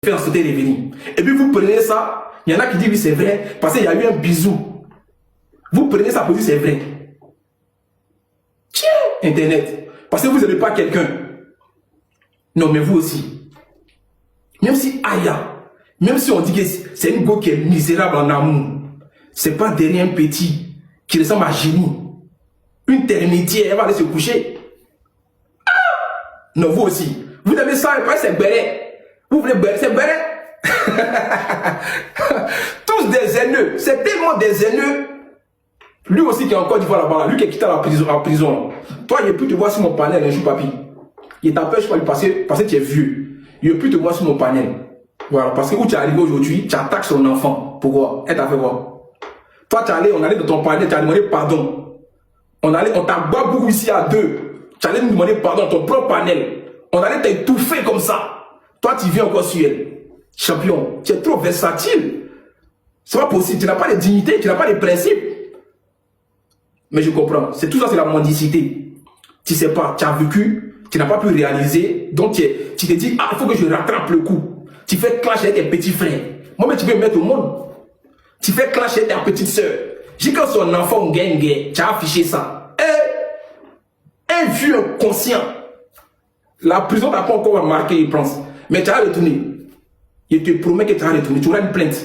faire sauter les revenus. Et puis vous prenez ça, il y en a qui disent oui c'est vrai, parce qu'il y a eu un bisou. Vous prenez ça pour dire c'est vrai. Tiens, Internet. Parce que vous n'aimez pas quelqu'un. Non, mais vous aussi. Même si Aya, même si on dit que c'est une go qui est misérable en amour, c'est pas derrière un petit qui ressemble à Génie. Une intermédiaire, elle va aller se coucher. Ah! Non, vous aussi. Vous aimez ça, et pas c'est béret. Vous voulez béret, c'est béret. Tous des haineux. C'est tellement des haineux. Lui aussi qui est encore d'Ivoire là-bas, lui qui est quitté à la prison. Toi, il ne peut plus te voir sur mon panel, un jour, papy. Il t'empêche pas de passer parce que tu es vieux. Il ne peut plus te voir sur mon panel. Voilà, parce que où tu es arrivé aujourd'hui, tu attaques son enfant. Pourquoi? Elle t'a fait quoi? Toi, on allait dans ton panel, tu as demandé pardon. On t'a beaucoup ici à deux. Tu allais nous demander pardon dans ton propre panel. On allait t'étouffer comme ça. Toi, tu viens encore sur elle. Champion, tu es trop versatile. C'est pas possible. Tu n'as pas de dignité, tu n'as pas de principe. Mais je comprends. C'est tout ça, c'est la mendicité. Tu sais pas, tu as vécu, tu n'as pas pu réaliser. Donc, tu te dis, ah, il faut que je rattrape le coup. Tu fais clash avec tes petits frères. Moi, mais tu peux me mettre au monde. Tu fais clash avec ta petite soeur. J'ai quand son enfant gagne, tu as affiché ça. Un vieux inconscient. La prison n'a pas encore marqué, il pense. Mais tu as retourné. Il te promet que tu as retourné. Tu auras une plainte.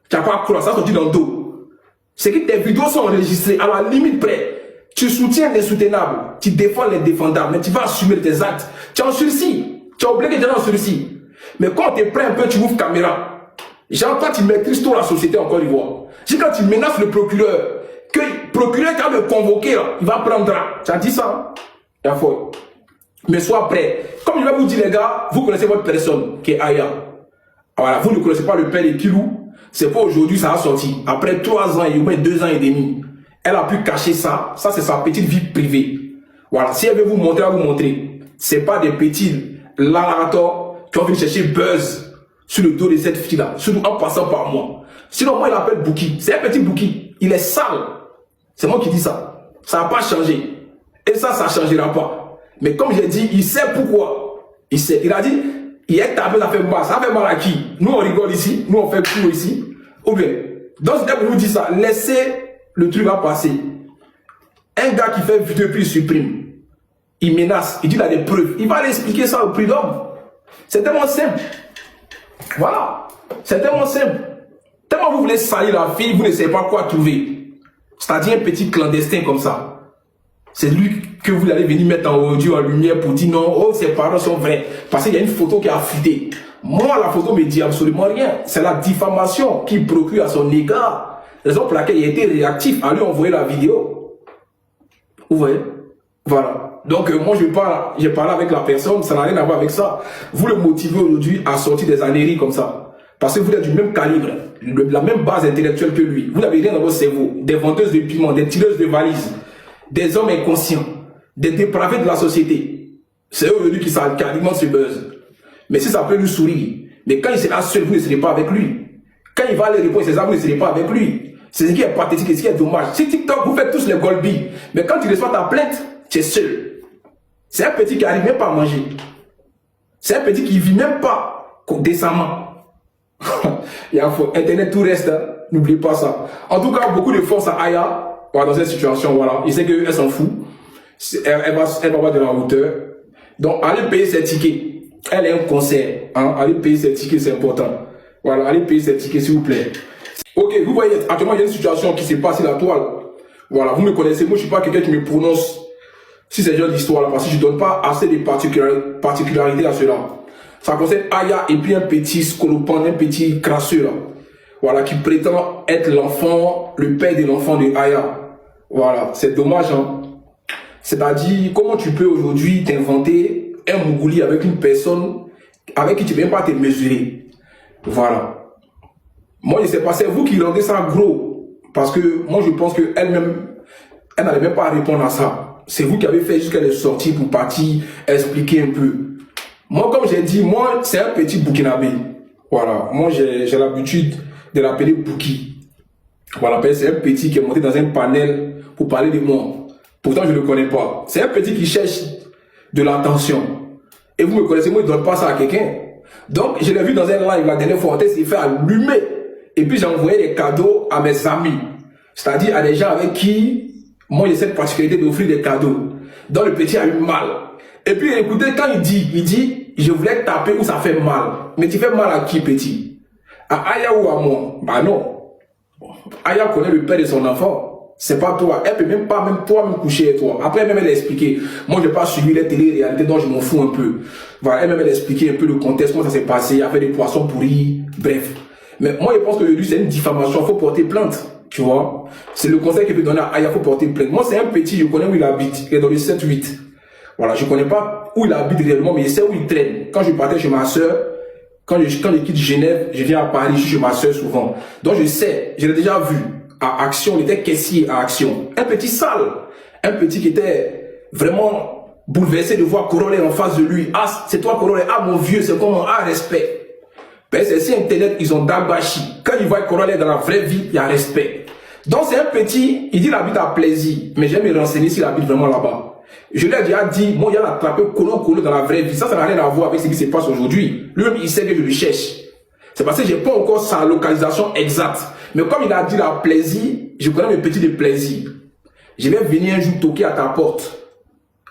Tu n'as pas à croire, ça sorti dans le dos. C'est que tes vidéos sont enregistrées à la limite près. Tu soutiens les soutenables. Tu défends les défendables. Mais tu vas assumer tes actes. Tu es en sursis. Tu es obligé d'être en sursis. Mais quand tu te prends un peu, tu ouvres caméra. Genre, toi, tu maîtrises tout la société en Côte d'Ivoire. C'est quand tu menaces le procureur, que le procureur qui va le convoquer, là, il va prendre. Tu as dit ça? Il y a fort. Mais sois prêt. Comme je vais vous dire, les gars, vous connaissez votre personne, qui est Aya. Voilà, vous ne connaissez pas le père de Kilou. C'est pas aujourd'hui, ça a sorti. Après 3 ans et au moins 2 ans et demi. Elle a pu cacher ça. Ça, c'est sa petite vie privée. Voilà, si elle veut vous montrer, elle va vous montrer. C'est pas des petits lalators qui ont venir chercher buzz sur le dos de cette fille-là, surtout en passant par moi. Sinon, moi, il l'appelle Bouki. C'est un petit Bouki. Il est sale. C'est moi qui dis ça. Ça n'a pas changé. Et ça ne changera pas. Mais comme j'ai dit, il sait pourquoi. Il sait. Il a dit, il est tapé, ça fait mal. Ça fait mal à qui? Nous, on rigole ici. Nous, on fait court ici. Ou bien, donc, c'est pour vous dire ça. Laissez le truc à passer. Un gars qui fait vidéo puis il supprime. Il menace. Il dit qu'il a des preuves. Il va aller expliquer ça au prud'homme. C'est tellement simple. Voilà. C'est tellement simple. Tellement vous voulez salir la fille, vous ne savez pas quoi trouver. C'est-à-dire un petit clandestin comme ça. C'est lui que vous allez venir mettre en audio, en lumière pour dire non, oh, ses parents sont vrais. Parce qu'il y a une photo qui a fuité. Moi, la photo me dit absolument rien. C'est la diffamation qu'il procure à son égard. Raison pour laquelle il a été réactif à lui envoyer la vidéo. Vous voyez? Voilà. Donc, moi, j'ai parlé avec la personne, ça n'a rien à voir avec ça. Vous le motivez aujourd'hui à sortir des âneries comme ça. Parce que vous êtes du même calibre, de la même base intellectuelle que lui. Vous n'avez rien dans votre cerveau. Des vendeuses de piments, des tireuses de valises, des hommes inconscients, des dépravés de la société. C'est eux aujourd'hui qui alimentent ce buzz. Mais si ça peut lui sourire, mais quand il sera seul, vous ne serez pas avec lui. Quand il va aller répondre ses vous ne serez pas avec lui. C'est ce qui est pathétique et ce qui est dommage. Si TikTok, vous faites tous les golbis, mais quand tu reçois ta plainte, tu es seul. C'est un petit qui n'arrive même pas à manger. C'est un petit qui ne vit même pas décemment. Il y a Internet, tout reste. Hein. N'oubliez pas ça. En tout cas, beaucoup de force à Aya dans cette situation. Voilà. Il sait qu'elle s'en fout. Elle va avoir de la hauteur. Donc, allez payer ses tickets. Elle est un concert. Hein. Allez payer ses tickets, c'est important. Voilà, allez payer ses tickets, s'il vous plaît. Ok, vous voyez, actuellement, il y a une situation qui s'est passée sur la toile. Voilà, vous me connaissez. Moi, je ne suis pas quelqu'un qui me prononce si c'est genre d'histoire là, parce que je ne donne pas assez de particularités à cela. Ça concerne Aya et puis un petit scolopendre, un petit crasseux là. Voilà, qui prétend être l'enfant, le père de l'enfant de Aya. Voilà, c'est dommage, hein. C'est-à-dire, comment tu peux aujourd'hui t'inventer un mougouli avec une personne avec qui tu ne viens pas te mesurer. Voilà. Moi, je sais pas, c'est vous qui rendez ça gros. Parce que moi, je pense qu'elle-même, elle n'allait même pas à répondre à ça. C'est vous qui avez fait jusqu'à les sortir pour partir, expliquer un peu. Moi, comme j'ai dit, moi, c'est un petit Burkinabé. Voilà. Moi, j'ai l'habitude de l'appeler Bouki. Voilà. C'est un petit qui est monté dans un panel pour parler de moi. Pourtant, je ne le connais pas. C'est un petit qui cherche de l'attention. Et vous me connaissez, moi, je ne donne pas ça à quelqu'un. Donc, je l'ai vu dans un live la dernière fois, on s'est fait allumer. Et puis, j'ai envoyé des cadeaux à mes amis. C'est-à-dire à des gens avec qui, moi, j'ai cette particularité d'offrir des cadeaux. Donc, le petit a eu mal. Et puis, écoutez, quand il dit, je voulais taper où ça fait mal. Mais tu fais mal à qui, petit? À Aya ou à moi? Bah non. Aya connaît le père de son enfant. C'est pas toi. Elle peut même pas, même toi, me coucher avec toi. Après, même elle a expliqué. Moi, je n'ai pas suivi les télé-réalités, donc je m'en fous un peu. Voilà, elle-même, elle a expliqué un peu le contexte, comment ça s'est passé. Il y avait des poissons pourris. Bref. Mais moi, je pense que lui, c'est une diffamation. Il faut porter plainte. Tu vois? C'est le conseil qu'il peut donner à Aya. Il faut porter plainte. Moi, c'est un petit, je connais où il habite. Il est dans le 7-8. Voilà, je connais pas où il habite réellement, mais je sais où il traîne. Quand je partais chez ma soeur, quand je quitte Genève, je viens à Paris, je suis chez ma soeur souvent. Donc, je sais, je l'ai déjà vu. À Action, il était caissier à Action. Un petit sale. Un petit qui était vraiment bouleversé de voir Corollaire en face de lui. Ah, c'est toi Corollaire. Ah, mon vieux, c'est comment? Ah, respect. Ben, c'est si Internet, ils ont d'Abachi. Quand ils voient Corollaire dans la vraie vie, il y a respect. Donc, c'est un petit, il dit qu'il habite à Plaisir. Mais j'aime me renseigner s'il habite vraiment là-bas. Je lui ai déjà dit, moi, il y a l'attrapé Colo dans la vraie vie. Ça n'a rien à voir avec ce qui se passe aujourd'hui. Lui-même, il sait que je le cherche. C'est parce que je n'ai pas encore sa localisation exacte. Mais comme il a dit la Plaisir, je connais mes petits de Plaisir. Je vais venir un jour toquer à ta porte.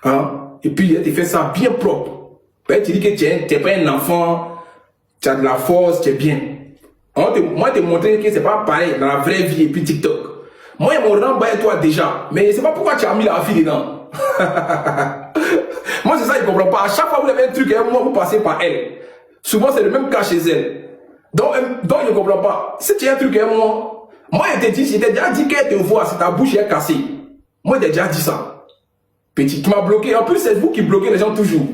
Hein? Et puis, il te fait ça bien propre. Ben, tu dis que tu n'es pas un enfant, tu as de la force, tu es bien. Moi, je te montrer que ce n'est pas pareil dans la vraie vie et puis TikTok. Moi, ils m'ont renvoyé toi déjà. Mais je ne sais pas pourquoi tu as mis la fille dedans. Moi, c'est ça, je ne comprends pas. À chaque fois que vous avez un truc, moi, vous passez par elle. Souvent, c'est le même cas chez elle. Donc je ne comprends pas. Si tu as un truc avec moi, je t'ai déjà dit qu'elle te voit, c'est ta bouche est cassée. Moi, je t'ai déjà dit ça. Petit, tu m'as bloqué. En plus, c'est vous qui bloquez les gens toujours.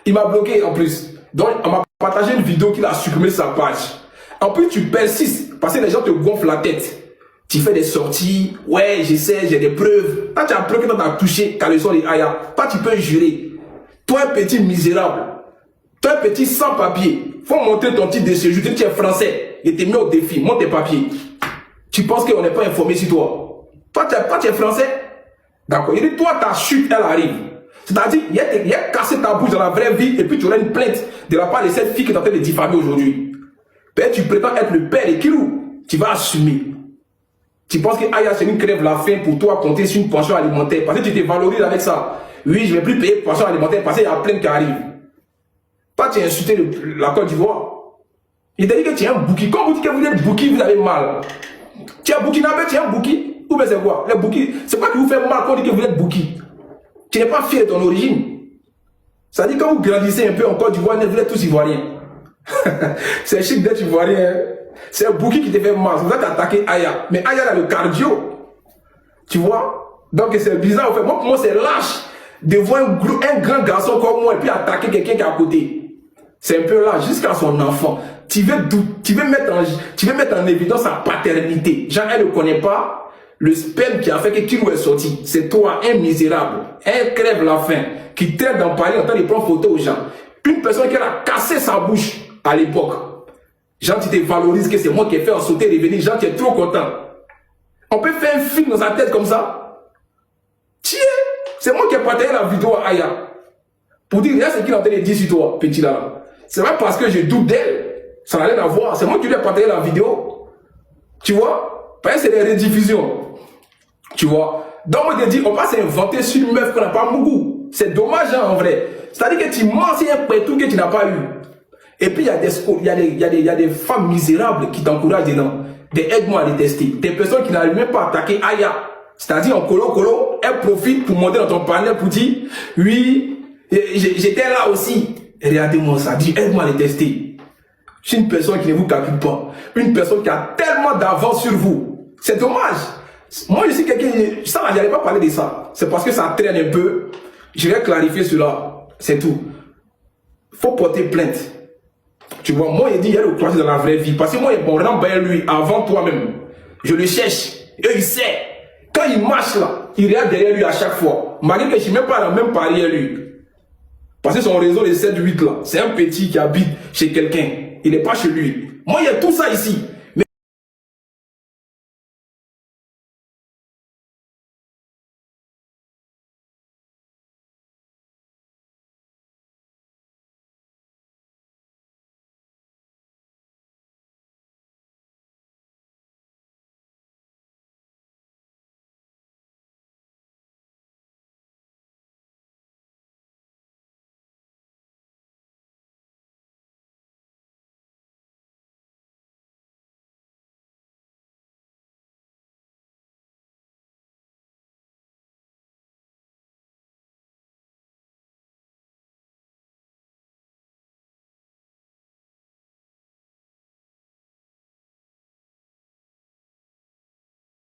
Il m'a bloqué en plus. Donc, on m'a partagé une vidéo qu'il a supprimé sur sa page. En plus, tu persistes parce que les gens te gonflent la tête. Tu fais des sorties. Ouais, je sais, j'ai des preuves. Quand tu as bloqué, quand tu as touché caleçon et Aya, toi, tu peux jurer. Toi, petit misérable. Toi, petit sans papier. Faut montrer ton titre de séjour. Tu es français. Il t'est mis au défi. Montre tes papiers. Tu penses qu'on n'est pas informé sur toi. Toi, tu es français. D'accord. Il dit, toi, ta chute, elle arrive. C'est-à-dire, il a cassé ta bouche dans la vraie vie et puis tu auras une plainte de la part de cette fille qui est en train de diffamer aujourd'hui. Ben, tu prétends être le père de Kilou. Tu vas assumer. Tu penses que Aya, c'est une crève la faim pour toi compter sur une pension alimentaire. Parce que tu te valorises avec ça. Oui, je ne vais plus payer pension alimentaire parce qu'il y a plein qui arrivent. Toi, tu as insulté la Côte d'Ivoire. Il t'a dit que tu es un bouki. Quand vous dites que vous êtes bouki, vous avez mal. Tu es un boukinabé, tu es un bouki. Ou bien c'est quoi? Les bouki, c'est pas que vous faites mal quand on dit que vous êtes bouki. Tu n'es pas fier de ton origine. Ça dit que quand vous grandissez un peu en Côte d'Ivoire, vous êtes tous ivoiriens. C'est chic d'être ivoirien. C'est un bouki qui te fait mal. Vous êtes attaqué Aya. Mais Aya a le cardio. Tu vois? Donc c'est bizarre. En fait. Moi, pour moi, c'est lâche de voir un grand garçon comme moi et puis attaquer quelqu'un qui est à côté. C'est un peu là, jusqu'à son enfant. Tu veux mettre en évidence sa paternité. Genre, elle ne connaît pas le sperme qui a fait que Kilou est sorti. C'est toi, un misérable. Elle crève la faim, qui traîne dans Paris en train de prendre photo aux gens. Une personne qui a cassé sa bouche à l'époque. Genre, tu te valorises que c'est moi qui ai fait en sauter et revenir. Genre, tu es trop content. On peut faire un film dans sa tête comme ça. Tiens, c'est moi qui ai partagé la vidéo à Aya. Pour dire, regarde ce qu'il est en train de dire sur toi, petit là. C'est pas parce que je doute d'elle. Ça n'a rien à voir. C'est moi qui lui ai partagé la vidéo. Tu vois? Parce que c'est des rediffusions. Tu vois? Donc, moi, je te dis, on va s'inventer sur une meuf qu'on n'a pas Mougou. C'est dommage, hein, en vrai. C'est-à-dire que tu mens, c'est un pétou que tu n'as pas eu. Et puis, il y a des femmes misérables qui t'encouragent dedans. Des aide-moi à les tester. Des personnes qui n'arrivent même pas à attaquer Aya. C'est-à-dire, en colo, elles profitent pour monter dans ton panel pour dire, oui, j'étais là aussi. Regardez-moi ça, dis, aide-moi à les tester. Je suis une personne qui ne vous calcule pas. Une personne qui a tellement d'avance sur vous. C'est dommage. Moi, je suis quelqu'un, ça, je n'allais pas parler de ça. C'est parce que ça traîne un peu. Je vais clarifier cela. C'est tout. Faut porter plainte. Tu vois, moi, il dit, il y a le courage dans la vraie vie. Parce que moi, il me rend lui avant toi-même. Je le cherche. Et il sait. Quand il marche là, il regarde derrière lui à chaque fois. Malgré que je ne suis même pas dans le même pari à lui. Parce que son réseau de 7-8 là, c'est un petit qui habite chez quelqu'un. Il n'est pas chez lui. Moi, il y a tout ça ici.